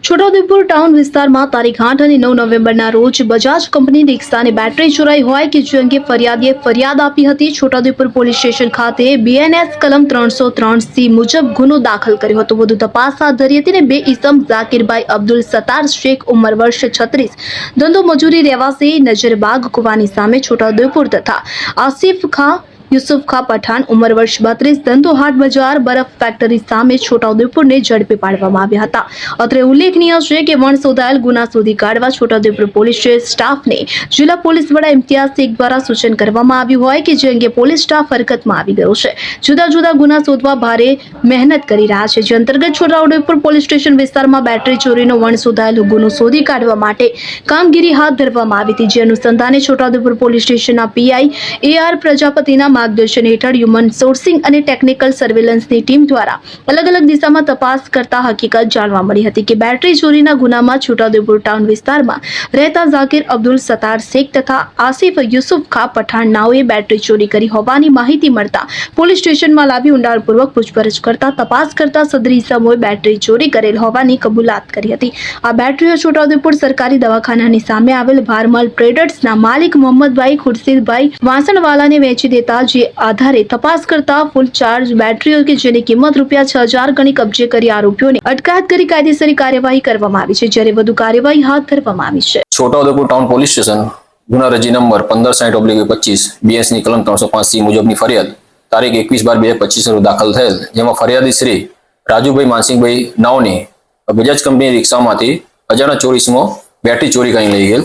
Chhota Udepur town વિસ્તારમાં તારીખ 8 અને 9 નવેમ્બરના રોજ બજાજ કંપની રિક્ષાની બેટરી ચોરાઈ હોય કે જે અંગે ફરિયાદીએ ફરિયાદ આપી હતી। છોટાઉદેપુર પોલીસ સ્ટેશન ખાતે BNS કલમ 303C મુજબ ગુનો દાખલ કર્યો હતો। વધુ તપાસ હાથ ધરી હતી અને બે ઈસમ ઝાકીરભાઈ અબ્દુલ સત્તાર શેખ ઉંમર વર્ષ 36 ધંધો મજૂરી રહેવાસી નજરબાગ કુવાની સામે છોટાઉદેપુર તથા આસિફ ખાં યુસુફ ખાં પઠાણ ઉંમર વર્ષ 32 ધંધો હાટ બજાર બરફ ફેક્ટરી સામે છોટાઉદેપુરને ઝડપી પાડવામાં આવ્યા હતા। અત્રે ઉલ્લેખનીય છે કે વણશોધાયેલ ગુના શોધી કાઢવા છોટાઉદેપુર પોલીસ સ્ટાફને જિલ્લા પોલીસ વડા ઇમ્તિયાઝ શેખ દ્વારા સૂચન કરવામાં આવ્યું હોય કે જે અંગે પોલીસ સ્ટાફ હરકતમાં આવી ગયો છે। જુદા જુદા ગુના શોધવા ભારે મહેનત કરી રહ્યા છે, જે અંતર્ગત છોટાઉદેપુર પોલીસ સ્ટેશન વિસ્તારમાં બેટરી ચોરીનો વણશોધાયેલ ગુનો શોધી કાઢવા માટે કામગીરી હાથ ધરવામાં આવી હતી। જે અનુસંધાને છોટાઉદેપુર પોલીસ સ્ટેશનના PI AR પ્રજાપતિના માર્ગદર્શન હેઠળ હ્યુમન સોર્સિંગ અને ટેકનિકલ સર્વેલન્સની ટીમ દ્વારા અલગ અલગ દિશામાં તપાસ કરતા હકીકત જાણવા મળી હતી કે બેટરી ચોરીના ગુનામાં છોટાઉદેપુર ટાઉન વિસ્તારમાં રહેતા ઝાકીર અબ્દુલ સત્તાર શેખ તથા આસિફ યુસુફ ખાં પઠાણ નાઓએ બેટરી ચોરી કરી હોવાની માહિતી મળતા પોલીસ સ્ટેશનમાં લાવી ઊંડાણપૂર્વક પૂછપરછ કરતા તપાસ કરતા સદરી ઇસમોએ બેટરી ચોરી કરેલ હોવાની કબૂલાત કરી હતી। આ બેટરીઓ છોટાઉદેપુર સરકારી દવાખાનાની સામે આવેલ ભારમલ ટ્રેડર્સના માલિક મોહમ્મદભાઈ ખુરશીદભાઈ વાસણવાલાને વેચી દેતા જે આધારે તપાસ કરતા ફૂલ ચાર્જ બેટરીઓ કે જેની કિંમત ₹6000 ગણી કબજે કરી આરોપીઓને અટકાયત કરી કાયદેસરી કાર્યવાહી કરવામાં આવી છે, જ્યારે વધુ કાર્યવાહી હાથ ધરવામાં આવી છે। છોટાઉદેપુર ટાઉન પોલીસ સ્ટેશન ગુના રજી નંબર 1560/25 BS ની કલમ 305C મુજબની ફરિયાદ તારીખ 21/12/25 દાખલ થયેલ, જેમાં ફરિયાદી શ્રી રાજુભાઈ માનસિંહભાઈ નાઓની બજાજ કંપની રિક્ષામાંથી અજાણ્યા ચોરીસમાં બેટરી ચોરી કરીને લઈ ગયેલ,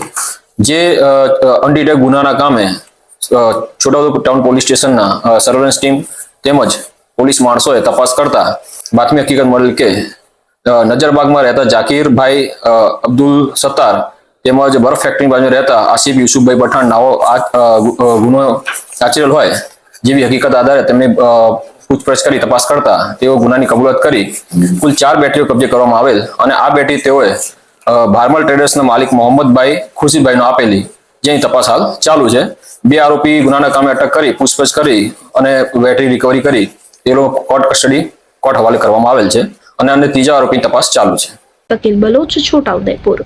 જે અનડિટેક્ટ ગુનાના કામે છોટાઉદેપુર ટાઉન પોલીસ સ્ટેશનના સર્વેલન્સ ટીમ તેમજ પોલીસ માણસોએ તપાસ કરતા બાતમી હકીકત મળેલ કે નજરબાગમાં રહેતા ઝાકીરભાઈ અબ્દુલ સત્તાર તેમજ બરફ ફેક્ટરી બાજુ રહેતા આસિફ યુસુફભાઈ પઠાણ નાઓ આ ગુનો આચરેલ હોય જેવી હકીકત આધારે તેમની પૂછપરછ કરી તપાસ કરતા તેઓ ગુનાની કબૂલાત કરી કુલ 4 બેટરીઓ કબજે કરવામાં આવેલ અને આ બેટરી તેઓએ ભારમલ ટ્રેડર્સના માલિક મોહમ્મદભાઈ ખુરશીદભાઈનો આપેલી, જેની તપાસ હાલ ચાલુ છે। બે આરોપી ગુનાના કામે અટક કરી પૂછપરછ કરી અને બેટરી રિકવરી કરી તે લોકો કોર્ટ હવાલે કરવામાં આવેલ છે અને અન્ય ત્રીજા આરોપીની તપાસ ચાલુ છે। શકીલ બલોચ, છોટાઉદેપુર।